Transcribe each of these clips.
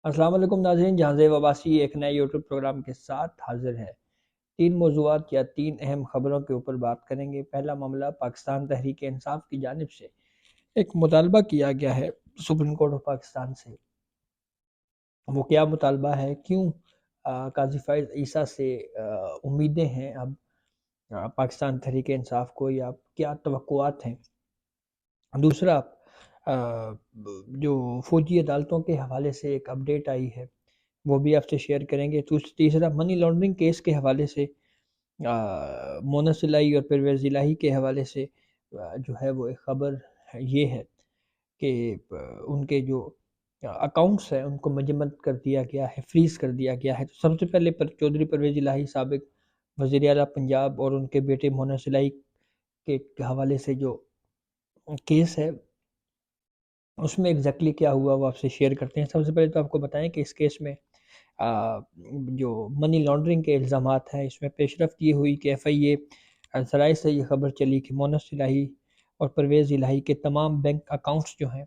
السلام علیکم ناظرین، جہاں زیب عباسی ایک نئے یوٹیوب پروگرام کے ساتھ حاضر ہے۔ تین موضوعات یا تین اہم خبروں کے اوپر بات کریں گے۔ پہلا معاملہ پاکستان تحریک انصاف کی جانب سے ایک مطالبہ کیا گیا ہے سپریم کورٹ آف پاکستان سے۔ وہ کیا مطالبہ ہے، کیوں قاضی فائز عیسیٰ سے امیدیں ہیں اب پاکستان تحریک انصاف کو، یا کیا توقعات ہیں۔ دوسرا، جو فوجی عدالتوں کے حوالے سے ایک اپڈیٹ آئی ہے، وہ بھی آپ سے شیئر کریں گے۔ تیسرا، منی لانڈرنگ کیس کے حوالے سے مونس الہی اور پرویز الہی کے حوالے سے جو ہے وہ ایک خبر یہ ہے کہ ان کے جو اکاؤنٹس ہیں ان کو مجمد کر دیا گیا ہے، فریز کر دیا گیا ہے۔ تو سب سے پہلے چودھری پرویز الہی سابق وزیر اعلیٰ پنجاب اور ان کے بیٹے مونس الہی کے حوالے سے جو کیس ہے، اس میں ایگزیکٹلی کیا ہوا وہ آپ سے شیئر کرتے ہیں۔ سب سے پہلے تو آپ کو بتائیں کہ اس کیس میں جو منی لانڈرنگ کے الزامات ہیں، اس میں پیش رفت یہ ہوئی کہ ایف آئی اے ذرائع سے یہ خبر چلی کہ مونس الہی اور پرویز الہی کے تمام بینک اکاؤنٹس جو ہیں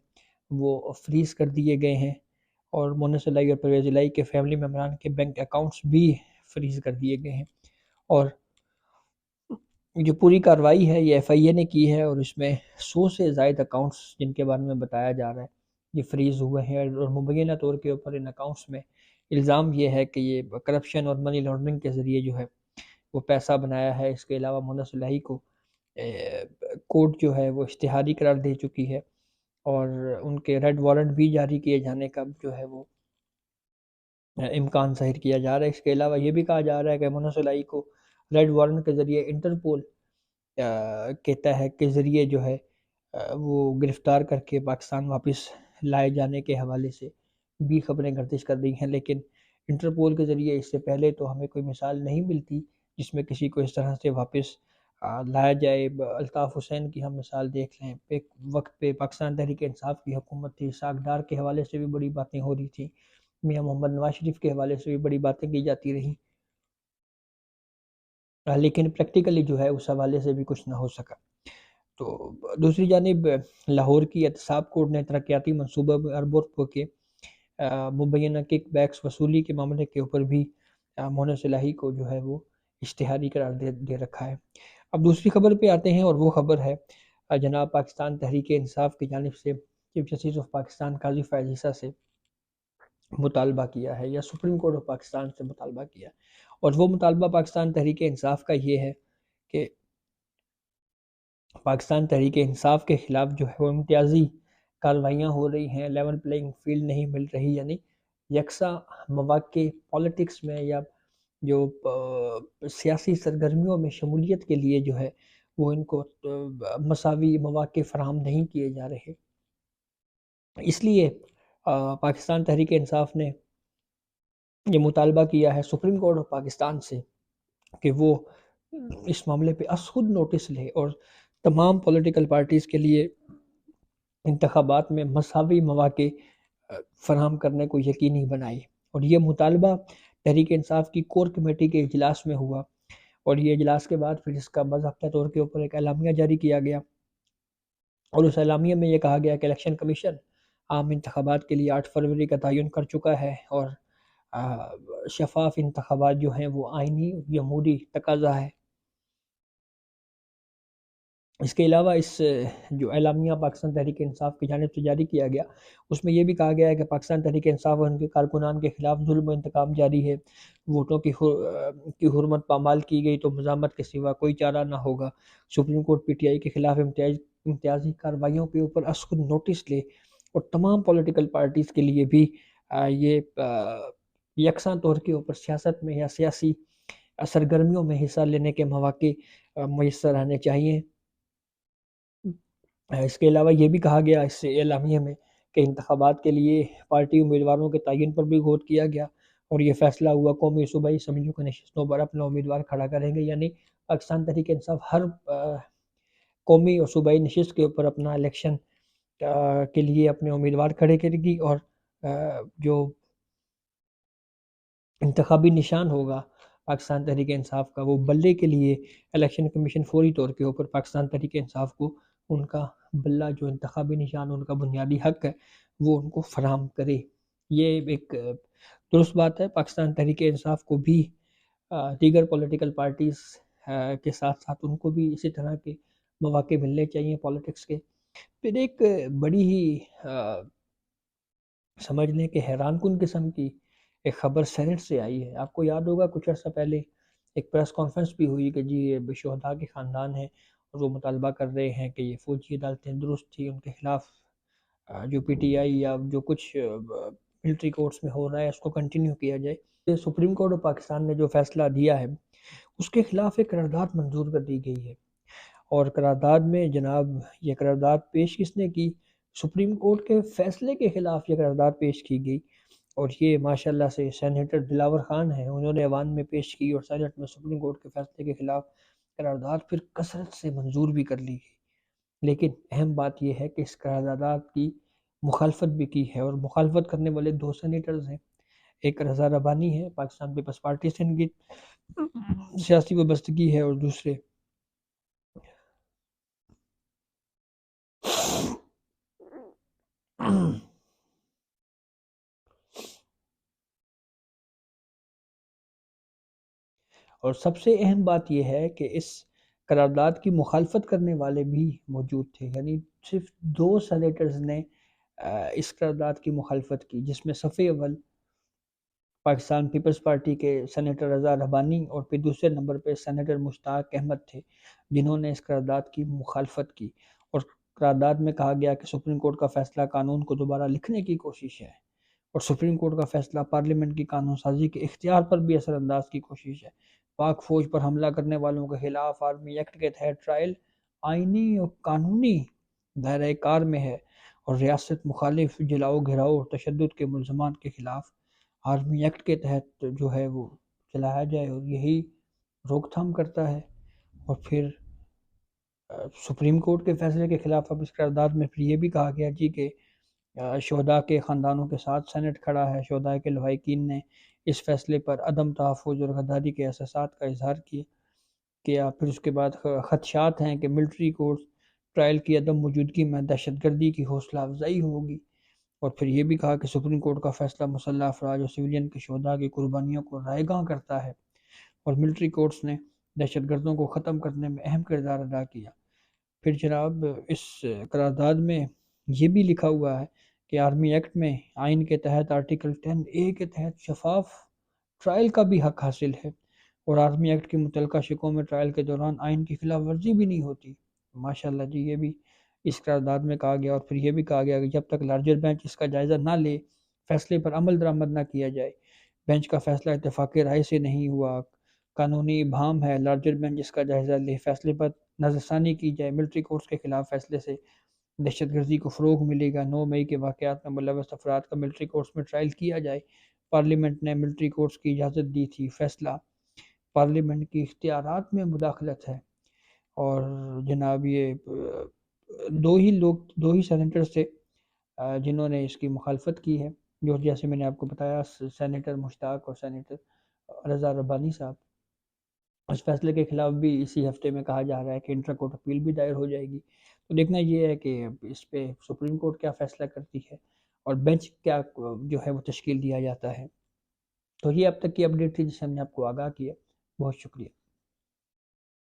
وہ فریز کر دیے گئے ہیں، اور مونس الہی اور پرویز الہی کے فیملی ممبران کے بینک اکاؤنٹس بھی فریز کر دیے گئے ہیں۔ اور جو پوری کارروائی ہے یہ ایف آئی اے نے کی ہے، اور اس میں 100 سے زائد اکاؤنٹس جن کے بارے میں بتایا جا رہا ہے یہ فریز ہوئے ہیں، اور مبینہ طور کے اوپر ان اکاؤنٹس میں الزام یہ ہے کہ یہ کرپشن اور منی لانڈرنگ کے ذریعے جو ہے وہ پیسہ بنایا ہے۔ اس کے علاوہ مونس الہی کو کورٹ جو ہے وہ اشتہاری قرار دے چکی ہے، اور ان کے ریڈ وارنٹ بھی جاری کیے جانے کا جو ہے وہ امکان ظاہر کیا جا رہا ہے۔ اس کے علاوہ یہ بھی کہا جا رہا ہے کہ مونس الہی کو ریڈ وارنٹ کے ذریعے انٹرپول کے تحت کے ذریعے جو ہے وہ گرفتار کر کے پاکستان واپس لائے جانے کے حوالے سے بھی خبریں گردش کر رہی ہیں، لیکن انٹرپول کے ذریعے اس سے پہلے تو ہمیں کوئی مثال نہیں ملتی جس میں کسی کو اس طرح سے واپس لایا جائے۔ الطاف حسین کی ہم مثال دیکھ لیں، ایک وقت پہ پاکستان تحریک انصاف کی حکومت تھی، اسحاق ڈار کے حوالے سے بھی بڑی باتیں ہو رہی تھیں، میاں محمد نواز شریف کے حوالے سے بھی بڑی باتیں کی جاتی رہیں، لیکن پریکٹیکلی جو ہے اس حوالے سے بھی کچھ نہ ہو سکا۔ تو دوسری جانب لاہور کی احتساب کورٹ نے ترقیاتی منصوبہ میں اربوں روپے کے مبینہ کک بیکس وصولی کے معاملے کے اوپر بھی مونس الہی کو جو ہے وہ اشتہاری قرار دے رکھا ہے۔ اب دوسری خبر پہ آتے ہیں، اور وہ خبر ہے جناب پاکستان تحریک انصاف کی جانب سے چیف جسٹس آف پاکستان قاضی فائز عیسیٰ سے مطالبہ کیا ہے، یا سپریم کورٹ آف پاکستان سے مطالبہ کیا ہے، اور وہ مطالبہ پاکستان تحریک انصاف کا یہ ہے کہ پاکستان تحریک انصاف کے خلاف جو ہے وہ امتیازی کارروائیاں ہو رہی ہیں، لیول پلینگ فیلڈ نہیں مل رہی، یعنی یکساں مواقع پالیٹکس میں یا جو سیاسی سرگرمیوں میں شمولیت کے لیے جو ہے وہ ان کو مساوی مواقع فراہم نہیں کیے جا رہے۔ اس لیے پاکستان تحریک انصاف نے یہ مطالبہ کیا ہے سپریم کورٹ آف پاکستان سے کہ وہ اس معاملے پہ از خود نوٹس لے اور تمام پولیٹیکل پارٹیز کے لیے انتخابات میں مساوی مواقع فراہم کرنے کو یقینی بنائے۔ اور یہ مطالبہ تحریک انصاف کی کور کمیٹی کے اجلاس میں ہوا، اور یہ اجلاس کے بعد پھر اس کا باضابطہ طور کے اوپر ایک اعلامیہ جاری کیا گیا، اور اس اعلامیہ میں یہ کہا گیا کہ الیکشن کمیشن عام انتخابات کے لیے 8 فروری کا تعین کر چکا ہے، اور شفاف انتخابات جو ہیں وہ آئینی جمہوری تقاضا ہے۔ اس کے علاوہ اس جو اعلامیہ پاکستان تحریک انصاف کی جانب سے جاری کیا گیا، اس میں یہ بھی کہا گیا ہے کہ پاکستان تحریک انصاف اور ان کے کارکنان کے خلاف ظلم و انتقام جاری ہے، ووٹوں کی حرمت پامال کی گئی تو مزاحمت کے سوا کوئی چارہ نہ ہوگا۔ Supreme court P T I کے خلاف امتیازی کارروائیوں کے اوپر از خود نوٹس لے، اور تمام پولیٹیکل پارٹیز کے لیے بھی یہ یکساں طور کے اوپر سیاست میں یا سیاسی سرگرمیوں میں حصہ لینے کے مواقع میسر آنے چاہیے۔ اس کے علاوہ یہ بھی کہا گیا اس اعلامیہ میں کہ انتخابات کے لیے پارٹی امیدواروں کے تعین پر بھی غور کیا گیا، اور یہ فیصلہ ہوا قومی صوبائی اسمبلیوں کی نشستوں پر اپنا امیدوار کھڑا کریں گے، یعنی پاکستان تحریک انصاف ہر قومی اور صوبائی نشست کے اوپر اپنا الیکشن کے لیے اپنے امیدوار کھڑے کرے گی، اور جو انتخابی نشان ہوگا پاکستان تحریک انصاف کا، وہ بلے کے لیے الیکشن کمیشن فوری طور کے اوپر پاکستان تحریک انصاف کو ان کا بلہ جو انتخابی نشان ان کا بنیادی حق ہے وہ ان کو فراہم کرے۔ یہ ایک درست بات ہے۔ پاکستان تحریک انصاف کو بھی دیگر پولیٹیکل پارٹیز کے ساتھ ساتھ ان کو بھی اسی طرح کے مواقع ملنے چاہیے پالیٹکس کے۔ پھر ایک بڑی ہی سمجھ لیں کہ حیران کن قسم کی ایک خبر سینٹ سے آئی ہے۔ آپ کو یاد ہوگا کچھ عرصہ پہلے ایک پریس کانفرنس بھی ہوئی کہ جی یہ شہداء کے خاندان ہیں اور وہ مطالبہ کر رہے ہیں کہ یہ فوجی عدالتیں درست تھی، ان کے خلاف جو پی ٹی آئی یا جو کچھ ملٹری کورٹس میں ہو رہا ہے اس کو کنٹینیو کیا جائے۔ سپریم کورٹ آف پاکستان نے جو فیصلہ دیا ہے اس کے خلاف ایک قرارداد منظور کر دی گئی ہے، اور قرارداد میں جناب یہ قرارداد پیش کس نے کی؟ سپریم کورٹ کے فیصلے کے خلاف یہ قرارداد پیش کی گئی، اور یہ ماشاءاللہ سے سینیٹر دلاور خان ہیں، انہوں نے ایوان میں پیش کی اور سینٹ میں سپریم کورٹ کے فیصلے کے خلاف قرارداد پھر کثرت سے منظور بھی کر لی گئی۔ لیکن اہم بات یہ ہے کہ اس قرارداد کی مخالفت بھی کی ہے، اور مخالفت کرنے والے دو سینیٹرز ہیں، ایک رضا ربانی ہے پاکستان پیپلز پارٹی سے ان کی سیاسی وابستگی ہے، اور دوسرے اور سب سے اہم بات یہ ہے کہ اس قرارداد کی مخالفت کرنے والے بھی موجود تھے، یعنی صرف دو سینیٹرز نے اس قرارداد کی مخالفت کی، جس میں صف اول پاکستان پیپلز پارٹی کے سینیٹر رضا ربانی اور پھر دوسرے نمبر پہ سینیٹر مشتاق احمد تھے، جنہوں نے اس قرارداد کی مخالفت کی۔ اور قرارداد میں کہا گیا کہ سپریم کورٹ کا فیصلہ قانون کو دوبارہ لکھنے کی کوشش ہے، اور سپریم کورٹ کا فیصلہ پارلیمنٹ کی قانون سازی کے اختیار پر بھی اثر انداز کی کوشش ہے۔ پاک فوج پر حملہ کرنے والوں کے خلاف آرمی ایکٹ کے تحت ٹرائل آئینی اور قانونی دائرہ کار میں ہے، اور ریاست مخالف جلاؤ گھراؤ اور تشدد کے ملزمان کے خلاف آرمی ایکٹ کے تحت جو ہے وہ چلایا جائے، اور یہی روک تھام کرتا ہے۔ اور پھر سپریم کورٹ کے فیصلے کے خلاف اب اس قرارداد میں پھر یہ بھی کہا گیا جی کہ شہداء کے خاندانوں کے ساتھ سینٹ کھڑا ہے، شہداء کے لواحقین نے اس فیصلے پر عدم تحفظ اور غداری کے احساسات کا اظہار کیا۔ پھر اس کے بعد خدشات ہیں کہ ملٹری کورٹ ٹرائل کی عدم موجودگی میں دہشت گردی کی حوصلہ افزائی ہوگی، اور پھر یہ بھی کہا کہ سپریم کورٹ کا فیصلہ مسلح افراد اور سویلین کے شہداء کی قربانیوں کو رائے گاں کرتا ہے، اور ملٹری کورٹس نے دہشت گردوں کو ختم کرنے میں اہم کردار ادا کیا۔ پھر جناب اس قرارداد میں یہ بھی لکھا ہوا ہے کہ آرمی ایکٹ میں آئین کے تحت آرٹیکل 10A کے تحت شفاف ٹرائل کا بھی حق حاصل ہے، اور آرمی ایکٹ کی متعلقہ شکوں میں ٹرائل کے دوران آئین کی خلاف ورزی بھی نہیں ہوتی۔ ماشاءاللہ جی، یہ بھی اس قرارداد میں کہا گیا، اور پھر یہ بھی کہا گیا کہ جب تک لارجر بینچ اس کا جائزہ نہ لے، فیصلے پر عمل درآمد نہ کیا جائے۔ بینچ کا فیصلہ اتفاق رائے سے نہیں ہوا، قانونی ابہام ہے، لارجر بینچ اس کا جائزہ لے، فیصلے پر نظر ثانی کی جائے۔ ملٹری کورٹس کے خلاف فیصلے سے دہشت گردی کو فروغ ملے گا۔ 9 مئی کے واقعات میں ملوث افراد کا ملٹری کورٹس میں ٹرائل کیا جائے۔ پارلیمنٹ نے ملٹری کورٹس کی اجازت دی تھی، فیصلہ پارلیمنٹ کی اختیارات میں مداخلت ہے۔ اور جناب یہ دو ہی سینیٹر سے جنہوں نے اس کی مخالفت کی ہے، جو جیسے میں نے آپ کو بتایا سینیٹر مشتاق اور سینیٹر رضا ربانی صاحب۔ اس فیصلے کے خلاف بھی اسی ہفتے میں کہا جا رہا ہے کہ انٹرا کورٹ اپیل بھی دائر ہو جائے گی۔ تو دیکھنا یہ ہے کہ اس پہ سپریم کورٹ کیا فیصلہ کرتی ہے اور بینچ کیا جو ہے وہ تشکیل دیا جاتا ہے۔ تو یہ اب تک کی اپڈیٹ تھی جس سے ہم نے آپ کو آگاہ کیا۔ بہت شکریہ۔